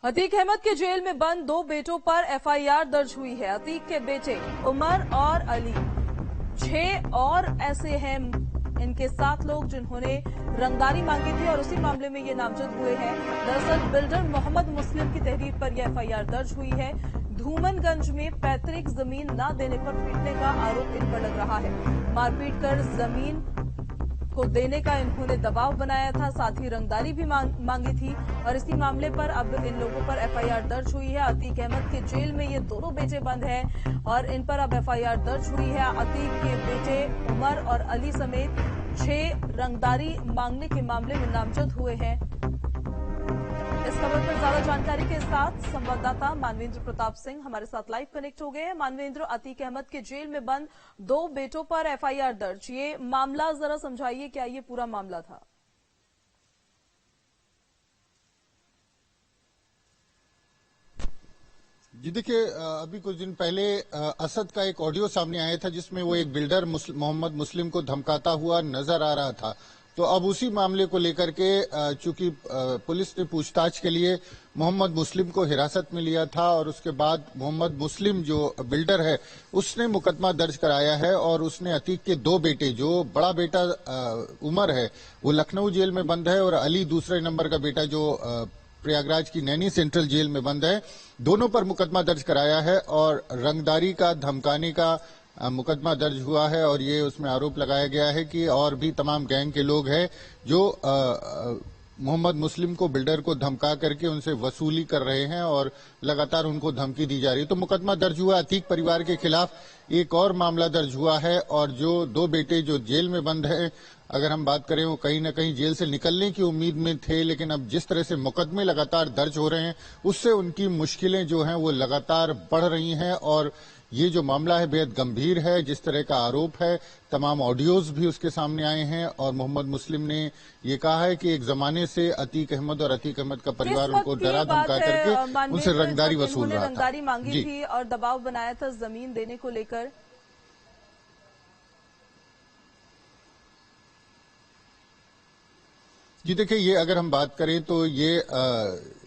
अतीक अहमद के जेल में बंद 2 बेटों पर एफआईआर दर्ज हुई है। अतीक के बेटे उमर और अली 6 और ऐसे हैं इनके 7 लोग जिन्होंने रंगदारी मांगी थी और उसी मामले में ये नामजद हुए हैं। दरअसल बिल्डर मोहम्मद मुस्लिम की तहरीर पर यह एफआईआर दर्ज हुई है। धूमनगंज में पैतृक जमीन न देने पर पीटने का आरोप इन पर लग रहा है। मारपीट कर जमीन को देने का इन्होंने दबाव बनाया था, साथ ही रंगदारी भी मांगी थी और इसी मामले पर अब इन लोगों पर एफआईआर दर्ज हुई है। अतीक अहमद के जेल में ये दोनों बेटे बंद हैं और इन पर अब एफआईआर दर्ज हुई है। अतीक के बेटे उमर और अली समेत 6 रंगदारी मांगने के मामले में नामजद हुए हैं। इस खबर पर ज्यादा जानकारी के साथ संवाददाता मानवेंद्र प्रताप सिंह हमारे साथ लाइव कनेक्ट हो गए हैं। मानवेंद्र, अतीक अहमद के जेल में बंद 2 बेटों पर एफआईआर दर्ज, ये मामला जरा समझाइए, क्या ये पूरा मामला था? जी देखिए, अभी कुछ दिन पहले असद का एक ऑडियो सामने आया था जिसमें वो एक बिल्डर मोहम्मद मुस्लिम को धमकाता हुआ नजर आ रहा था। तो अब उसी मामले को लेकर के चूंकि पुलिस ने पूछताछ के लिए मोहम्मद मुस्लिम को हिरासत में लिया था और उसके बाद मोहम्मद मुस्लिम जो बिल्डर है उसने मुकदमा दर्ज कराया है और उसने अतीक के 2 बेटे, जो बड़ा बेटा उमर है वो लखनऊ जेल में बंद है और अली दूसरे नंबर का बेटा जो प्रयागराज की नैनी सेंट्रल जेल में बंद है, दोनों पर मुकदमा दर्ज कराया है और रंगदारी का, धमकाने का मुकदमा दर्ज हुआ है। और ये उसमें आरोप लगाया गया है कि और भी तमाम गैंग के लोग हैं जो मोहम्मद मुस्लिम को, बिल्डर को धमका करके उनसे वसूली कर रहे हैं और लगातार उनको धमकी दी जा रही है। तो मुकदमा दर्ज हुआ। अतीक परिवार के खिलाफ एक और मामला दर्ज हुआ है और जो 2 बेटे जो जेल में बंद हैं, अगर हम बात करें वो कहीं न कहीं जेल से निकलने की उम्मीद में थे, लेकिन अब जिस तरह से मुकदमे लगातार दर्ज हो रहे हैं उससे उनकी मुश्किलें जो हैं वो लगातार बढ़ रही हैं और ये जो मामला है बेहद गंभीर है। जिस तरह का आरोप है, तमाम ऑडियोज भी उसके सामने आए हैं और मोहम्मद मुस्लिम ने ये कहा है कि एक जमाने से अतीक अहमद और अतीक अहमद का परिवार उनको डरा धमका करके उनसे रंगदारी वसूल रहा था। रंगदारी मांगी थी और दबाव बनाया था जमीन देने को लेकर। जी देखिए, ये अगर हम बात करें तो ये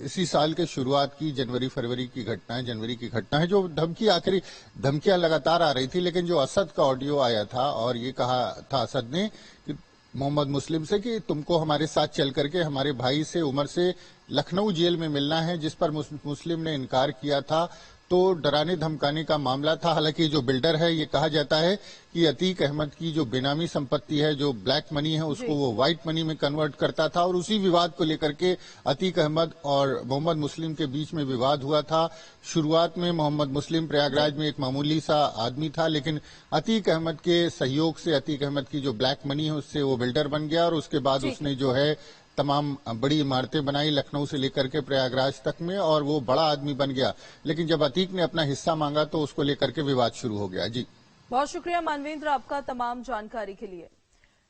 इसी साल के शुरुआत की जनवरी-फरवरी की घटना है, जनवरी की घटना है, जो धमकियां लगातार आ रही थी। लेकिन जो असद का ऑडियो आया था और ये कहा था असद ने कि मोहम्मद मुस्लिम से कि तुमको हमारे साथ चल करके हमारे भाई से, उमर से लखनऊ जेल में मिलना है, जिस पर मुस्लिम ने इनकार किया था। तो डराने धमकाने का मामला था। हालांकि जो बिल्डर है, ये कहा जाता है कि अतीक अहमद की जो बेनामी संपत्ति है, जो ब्लैक मनी है, उसको वो व्हाइट मनी में कन्वर्ट करता था और उसी विवाद को लेकर के अतीक अहमद और मोहम्मद मुस्लिम के बीच में विवाद हुआ था। शुरुआत में मोहम्मद मुस्लिम प्रयागराज में एक मामूली सा आदमी था, लेकिन अतीक अहमद के सहयोग से, अतीक अहमद की जो ब्लैक मनी है उससे वो बिल्डर बन गया और उसके बाद उसने जो है तमाम बड़ी इमारतें बनाई लखनऊ से लेकर के प्रयागराज तक में और वो बड़ा आदमी बन गया। लेकिन जब अतीक ने अपना हिस्सा मांगा तो उसको लेकर के विवाद शुरू हो गया। जी बहुत शुक्रिया मानवेंद्र आपका तमाम जानकारी के लिए।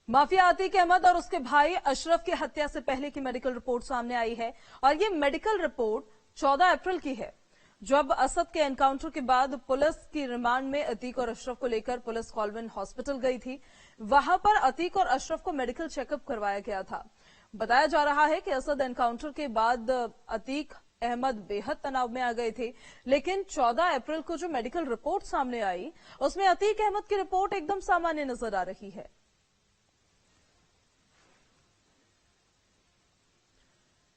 माफिया अतीक अहमद और उसके भाई अशरफ की हत्या से पहले की मेडिकल रिपोर्ट सामने आई है और ये मेडिकल रिपोर्ट 14 अप्रैल की है, जब असद के एनकाउंटर के बाद पुलिस की रिमांड में अतीक और अशरफ को लेकर पुलिस कॉलविन हॉस्पिटल गई थी। वहां पर अतीक और अशरफ को मेडिकल चेकअप करवाया गया था। बताया जा रहा है कि असद एनकाउंटर के बाद अतीक अहमद बेहद तनाव में आ गए थे, लेकिन 14 अप्रैल को जो मेडिकल रिपोर्ट सामने आई उसमें अतीक अहमद की रिपोर्ट एकदम सामान्य नजर आ रही है।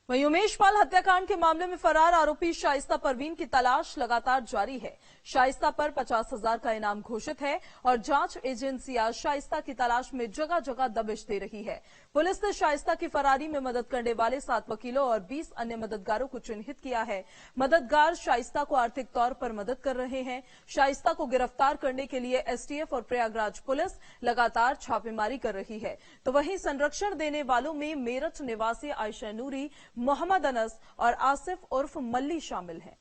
वहीं उमेश पाल हत्याकांड के मामले में फरार आरोपी शाइस्ता परवीन की तलाश लगातार जारी है। शाइस्ता पर 50,000 का इनाम घोषित है और जांच एजेंसियां शाइस्ता की तलाश में जगह जगह दबिश दे रही है। पुलिस ने शाइस्ता की फरारी में मदद करने वाले 7 वकीलों और 20 अन्य मददगारों को चिन्हित किया है। मददगार शाइस्ता को आर्थिक तौर पर मदद कर रहे हैं। शाइस्ता को गिरफ्तार करने के लिए एसटीएफ और प्रयागराज पुलिस लगातार छापेमारी कर रही है। तो वहीं संरक्षण देने वालों में मेरठ निवासी आयशा नूरी, मोहम्मद अनस और आसिफ उर्फ मल्ली शामिल हैं।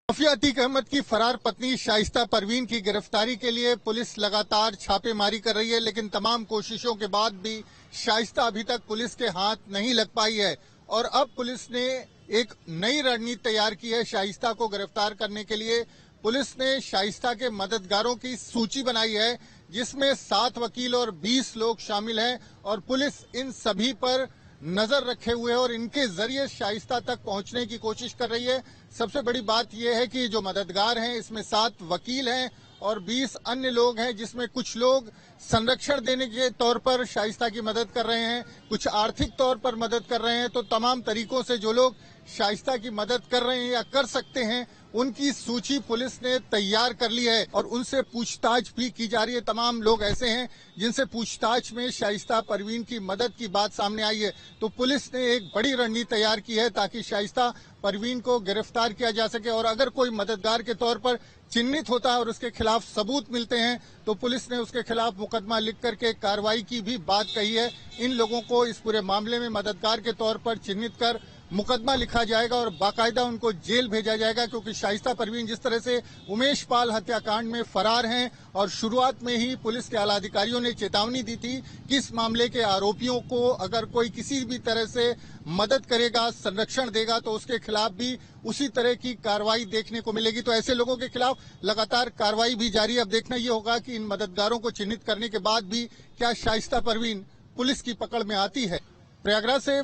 माफिया अतीक अहमद की फरार पत्नी शाइस्ता परवीन की गिरफ्तारी के लिए पुलिस लगातार छापेमारी कर रही है, लेकिन तमाम कोशिशों के बाद भी शाइस्ता अभी तक पुलिस के हाथ नहीं लग पाई है और अब पुलिस ने एक नई रणनीति तैयार की है शाइस्ता को गिरफ्तार करने के लिए। पुलिस ने शाइस्ता के मददगारों की सूची बनाई है जिसमें 7 वकील और 20 लोग शामिल हैं और पुलिस इन सभी पर नजर रखे हुए है और इनके जरिए शाइस्ता तक पहुंचने की कोशिश कर रही है। सबसे बड़ी बात यह है कि जो मददगार हैं इसमें 7 वकील हैं और 20 अन्य लोग हैं, जिसमें कुछ लोग संरक्षण देने के तौर पर शाइस्ता की मदद कर रहे हैं, कुछ आर्थिक तौर पर मदद कर रहे हैं। तो तमाम तरीकों से जो लोग शाइस्ता की मदद कर रहे हैं या कर सकते हैं उनकी सूची पुलिस ने तैयार कर ली है और उनसे पूछताछ भी की जा रही है। तमाम लोग ऐसे हैं जिनसे पूछताछ में शाइस्ता परवीन की मदद की बात सामने आई है। तो पुलिस ने एक बड़ी रणनीति तैयार की है ताकि शाइस्ता परवीन को गिरफ्तार किया जा सके और अगर कोई मददगार के तौर पर चिन्हित होता है और उसके खिलाफ सबूत मिलते हैं तो पुलिस ने उसके खिलाफ मुकदमा लिख करके कार्रवाई की भी बात कही है। इन लोगों को इस पूरे मामले में मददगार के तौर पर चिन्हित कर मुकदमा लिखा जाएगा और बाकायदा उनको जेल भेजा जाएगा, क्योंकि शाइस्ता परवीन जिस तरह से उमेश पाल हत्याकांड में फरार हैं और शुरुआत में ही पुलिस के आला अधिकारियों ने चेतावनी दी थी कि इस मामले के आरोपियों को अगर कोई किसी भी तरह से मदद करेगा, संरक्षण देगा तो उसके खिलाफ भी उसी तरह की कार्रवाई देखने को मिलेगी। तो ऐसे लोगों के खिलाफ लगातार कार्रवाई भी जारी है। अब देखना ये होगा कि इन मददगारों को चिन्हित करने के बाद भी क्या शाइस्ता परवीन पुलिस की पकड़ में आती है। प्रयागराज से